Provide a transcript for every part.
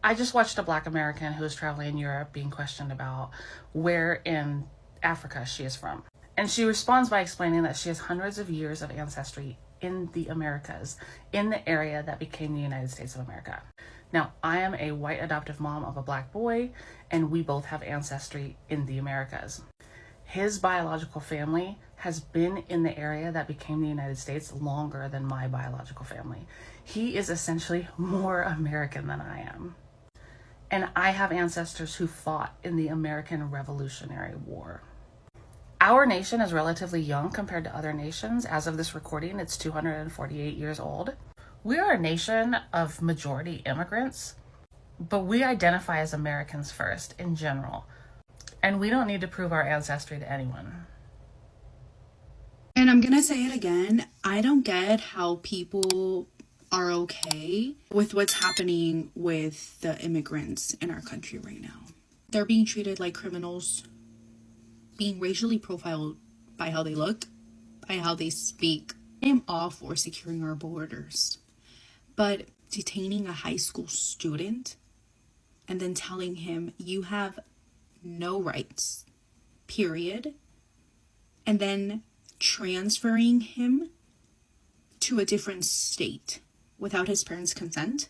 I just watched a Black American who was traveling in Europe being questioned about where in Africa she is from. And she responds by explaining that she has hundreds of years of ancestry in the Americas, in the area that became the United States of America. Now, I am a white adoptive mom of a Black boy, and we both have ancestry in the Americas. His biological family has been in the area that became the United States longer than my biological family. He is essentially more American than I am. And I have ancestors who fought in the American Revolutionary War. Our nation is relatively young compared to other nations. As of this recording, it's 248 years old. We are a nation of majority immigrants, but we identify as Americans first in general. And we don't need to prove our ancestry to anyone. And I'm gonna say it again, I don't get how people are okay with what's happening with the immigrants in our country right now. They're being treated like criminals, being racially profiled by how they look, by how they speak. I am all for securing our borders, but detaining a high school student and then telling him you have no rights, period, and then transferring him to a different state without his parents' consent,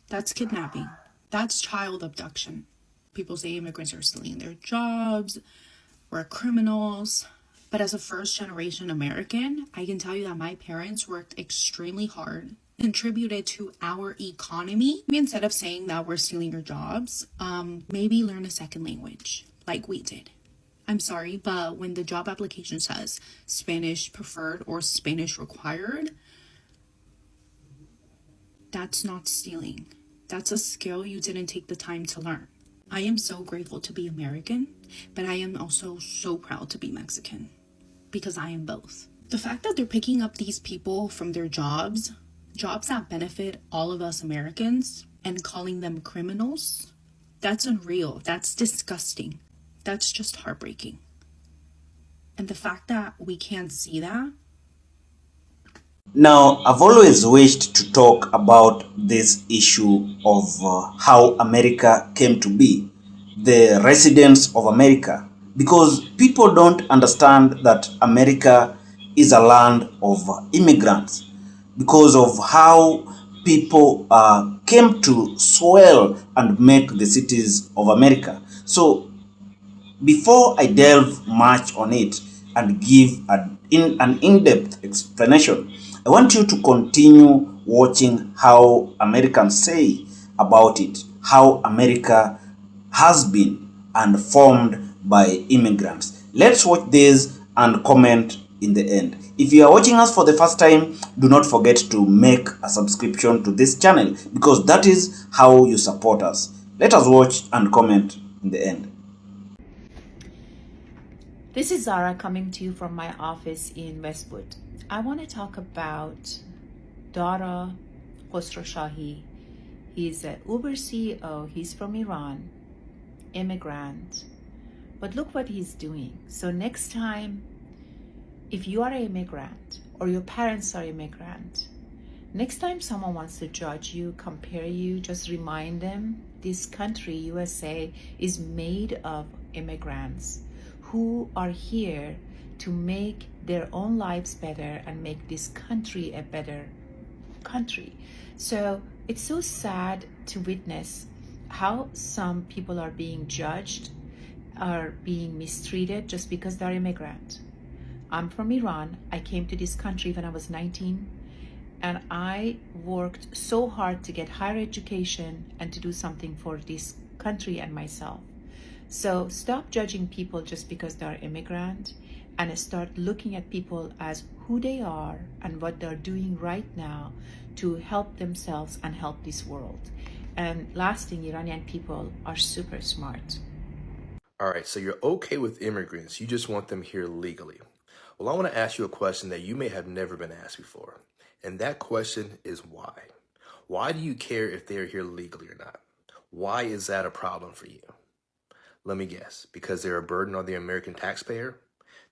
that's kidnapping. That's child abduction. People say immigrants are stealing their jobs, we're criminals. But as a first generation American, I can tell you that my parents worked extremely hard, contributed to our economy. Instead of saying that we're stealing your jobs, maybe learn a second language like we did. I'm sorry, but when the job application says Spanish preferred or Spanish required, that's not stealing. That's a skill you didn't take the time to learn. I am so grateful to be American, but I am also so proud to be Mexican, because I am both. The fact that they're picking up these people from their jobs that benefit all of us Americans, and calling them criminals, that's unreal. That's disgusting. That's just heartbreaking. And the fact that we can't see that. Now, I've always wished to talk about this issue of how America came to be, the residents of America, because people don't understand that America is a land of immigrants, because of how people came to swell and make the cities of America. So before I delve much on it and give an in-depth explanation, I want you to continue watching how Americans say about it, how America has been and formed by immigrants. Let's watch this and comment in the end. If you are watching us for the first time, do not forget to make a subscription to this channel, because that is how you support us. Let us watch and comment in the end. This is Zara coming to you from my office in Westwood. I want to talk about Dara Khosrowshahi. He's an Uber CEO. He's from Iran, immigrant. But look what he's doing. So next time, if you are an immigrant or your parents are immigrant, next time someone wants to judge you, compare you, just remind them this country, USA, is made of immigrants who are here to make their own lives better and make this country a better country. So it's so sad to witness how some people are being judged, are being mistreated just because they're immigrant. I'm from Iran. I came to this country when I was 19, and I worked so hard to get higher education and to do something for this country and myself. So stop judging people just because they're immigrant, and start looking at people as who they are and what they're doing right now to help themselves and help this world. And last thing, Iranian people are super smart. All right, so you're okay with immigrants, you just want them here legally. Well, I want to ask you a question that you may have never been asked before. And that question is why? Why do you care if they're here legally or not? Why is that a problem for you? Let me guess, because they're a burden on the American taxpayer?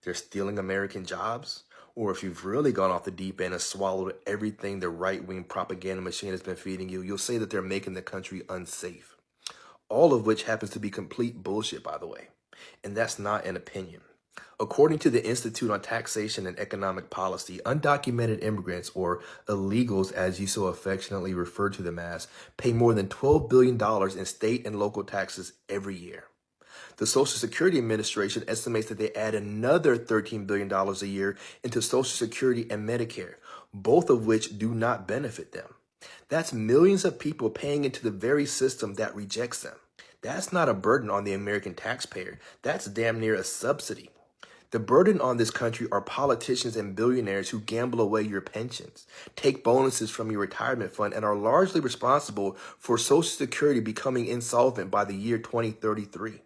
They're stealing American jobs? Or if you've really gone off the deep end and swallowed everything the right-wing propaganda machine has been feeding you, you'll say that they're making the country unsafe. All of which happens to be complete bullshit, by the way. And that's not an opinion. According to the Institute on Taxation and Economic Policy, undocumented immigrants, or illegals as you so affectionately refer to them as, pay more than $12 billion in state and local taxes every year. The Social Security Administration estimates that they add another $13 billion a year into Social Security and Medicare, both of which do not benefit them. That's millions of people paying into the very system that rejects them. That's not a burden on the American taxpayer. That's damn near a subsidy. The burden on this country are politicians and billionaires who gamble away your pensions, take bonuses from your retirement fund, and are largely responsible for Social Security becoming insolvent by the year 2033.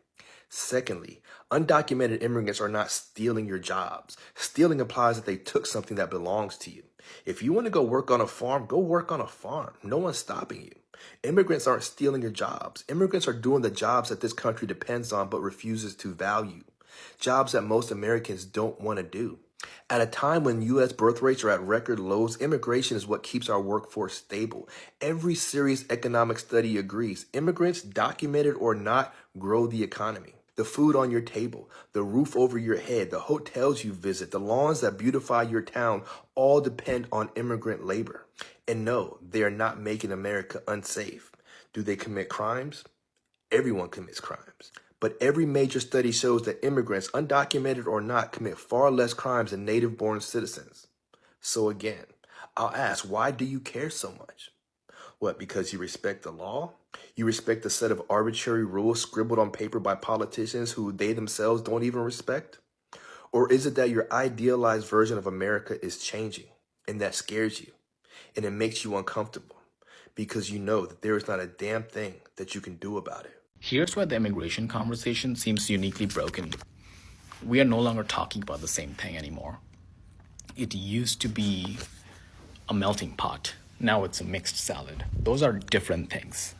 Secondly, undocumented immigrants are not stealing your jobs. Stealing implies that they took something that belongs to you. If you want to go work on a farm, go work on a farm. No one's stopping you. Immigrants aren't stealing your jobs. Immigrants are doing the jobs that this country depends on but refuses to value. Jobs that most Americans don't want to do. At a time when U.S. birth rates are at record lows, immigration is what keeps our workforce stable. Every serious economic study agrees. Immigrants, documented or not, grow the economy. The food on your table, the roof over your head, the hotels you visit, the lawns that beautify your town all depend on immigrant labor. And no, they are not making America unsafe. Do they commit crimes? Everyone commits crimes. But every major study shows that immigrants, undocumented or not, commit far less crimes than native-born citizens. So again, I'll ask, why do you care so much? What, because you respect the law? You respect a set of arbitrary rules scribbled on paper by politicians who they themselves don't even respect? Or is it that your idealized version of America is changing, and that scares you, and it makes you uncomfortable, because you know that there is not a damn thing that you can do about it? Here's where the immigration conversation seems uniquely broken. We are no longer talking about the same thing anymore. It used to be a melting pot. Now it's a mixed salad. Those are different things.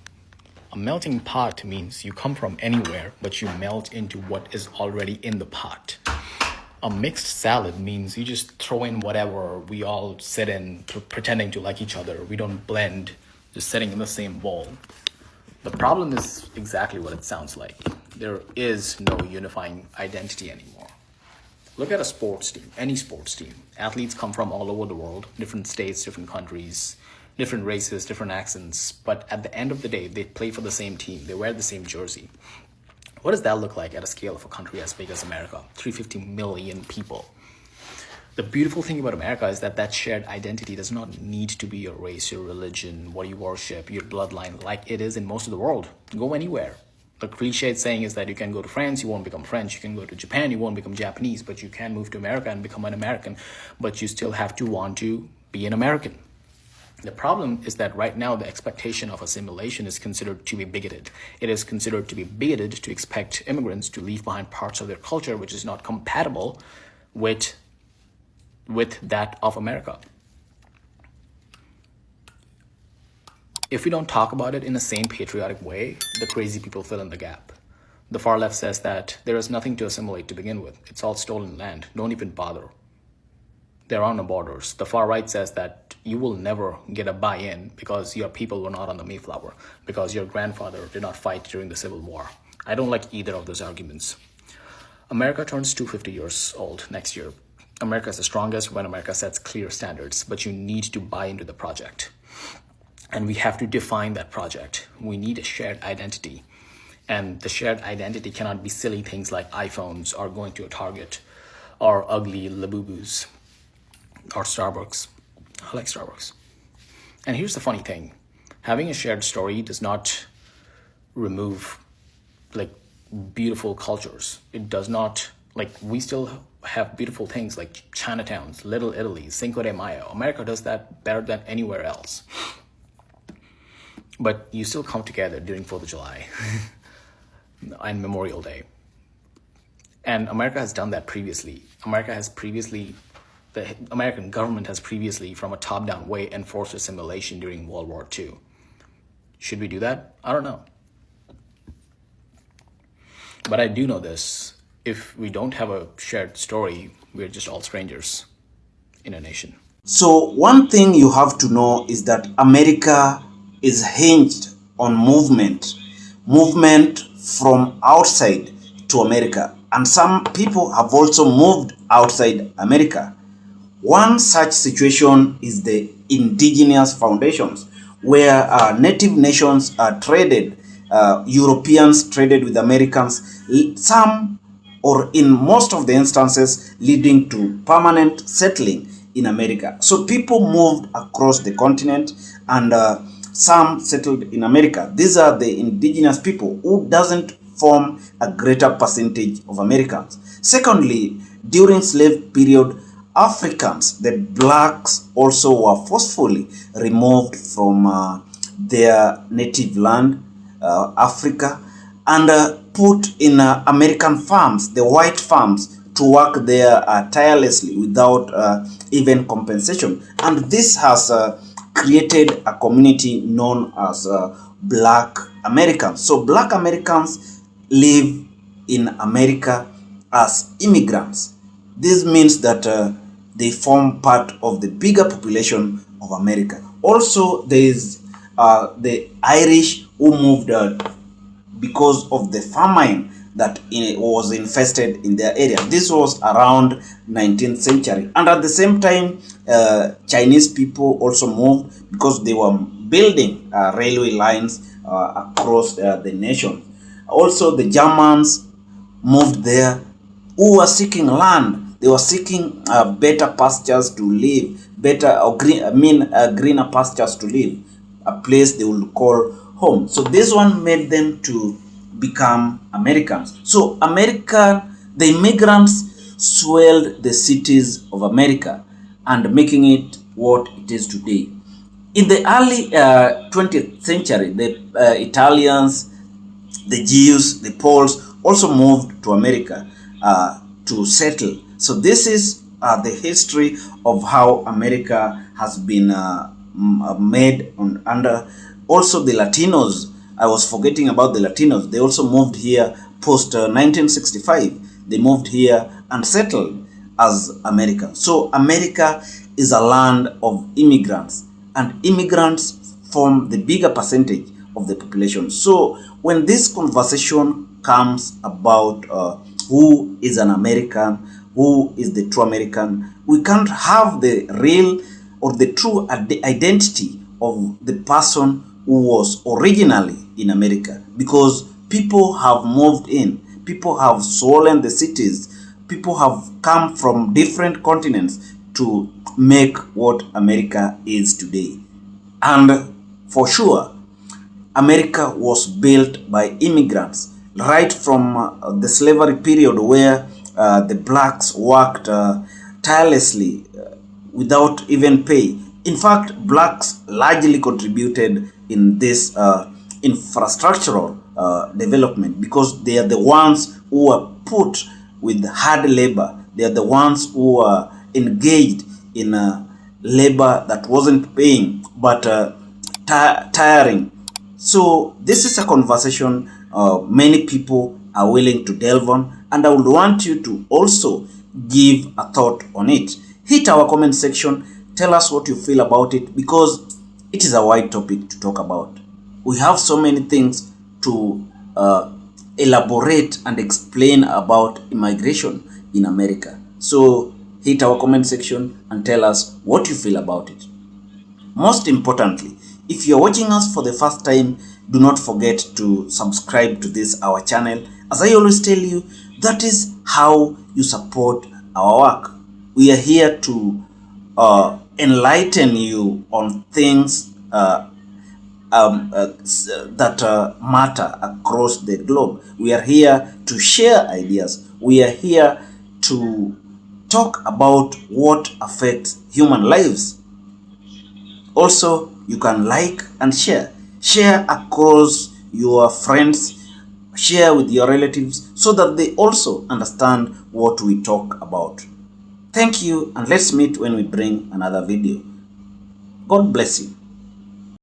A melting pot means you come from anywhere, but you melt into what is already in the pot. A mixed salad means you just throw in whatever, we all sit in pretending to like each other. We don't blend, just sitting in the same bowl. The problem is exactly what it sounds like. There is no unifying identity anymore. Look at a sports team, any sports team. Athletes come from all over the world, different states, different countries, different races, different accents. But at the end of the day, they play for the same team. They wear the same jersey. What does that look like at a scale of a country as big as America? 350 million people. The beautiful thing about America is that that shared identity does not need to be your race, your religion, what you worship, your bloodline, like it is in most of the world. Go anywhere. The cliched saying is that you can go to France, you won't become French. You can go to Japan, you won't become Japanese. But you can move to America and become an American. But you still have to want to be an American. The problem is that right now the expectation of assimilation is considered to be bigoted. It is considered to be bigoted to expect immigrants to leave behind parts of their culture which is not compatible with that of America. If we don't talk about it in the same patriotic way, the crazy people fill in the gap. The far left says that there is nothing to assimilate to begin with. It's all stolen land. Don't even bother. There are no borders. The far right says that you will never get a buy-in because your people were not on the Mayflower, because your grandfather did not fight during the Civil War. I don't like either of those arguments. America turns 250 years old next year. America is the strongest when America sets clear standards, but you need to buy into the project. And we have to define that project. We need a shared identity. And the shared identity cannot be silly things like iPhones or going to a Target or ugly Labubus or Starbucks. I like Starbucks. And here's the funny thing. Having a shared story does not remove like beautiful cultures. It does not, like, we still have beautiful things like Chinatowns, Little Italy, Cinco de Mayo. America does that better than anywhere else. But you still come together during 4th of July and Memorial Day. And America has done that previously. The American government has previously, from a top-down way, enforced assimilation during World War II. Should we do that? I don't know. But I do know this. If we don't have a shared story, we're just all strangers. in a nation. So one thing you have to know is that America is hinged on movement from outside to America. And some people have also moved outside America. One such situation is the indigenous foundations, where native nations are traded, Europeans traded with Americans, some or in most of the instances leading to permanent settling in America. So people moved across the continent and some settled in America. These are the indigenous people who doesn't form a greater percentage of Americans. Secondly, during slave period, Africans, the blacks, also were forcefully removed from their native land, Africa, and put in American farms, the white farms, to work there tirelessly without even compensation. And this has created a community known as Black Americans. So Black Americans live in America as immigrants. This means that they form part of the bigger population of America. Also, there is the Irish who moved because of the famine that was infested in their area. This was around 19th century. And at the same time, Chinese people also moved because they were building railway lines across the nation. Also, the Germans moved there who were seeking land. They were seeking better pastures to live, greener pastures to live, a place they would call home. So this one made them to become Americans. So the immigrants swelled the cities of America and making it what it is today. In the early 20th century, the Italians, the Jews, the Poles also moved to America to settle. So this is the history of how America has been made under. Also the Latinos, I was forgetting about the Latinos. They also moved here post 1965. They moved here and settled as Americans. So America is a land of immigrants, and immigrants form the bigger percentage of the population. So when this conversation comes about who is an American, who is the true American, we can't have the real or the true identity of the person who was originally in America, because people have moved in, people have swollen the cities, people have come from different continents to make what America is today. And for sure, America was built by immigrants right from the slavery period, where the blacks worked tirelessly without even pay. In fact, blacks largely contributed in this infrastructural development, because they are the ones who are put with hard labor. They are the ones who are engaged in labor that wasn't paying but tiring. So this is a conversation many people are willing to delve on, and I would want you to also give a thought on it. Hit our comment section, tell us what you feel about it, because it is a wide topic to talk about. We have so many things to elaborate and explain about immigration in America. So hit our comment section and tell us what you feel about it. Most importantly, if you're watching us for the first time, do not forget to subscribe to this our channel. As I always tell you, that is how you support our work. We are here to enlighten you on things that matter across the globe. We are here to share ideas. We are here to talk about what affects human lives. Also, you can like and share. Share across your friends, share with your relatives, so that they also understand what we talk about. Thank you, and let's meet when we bring another video. God bless you.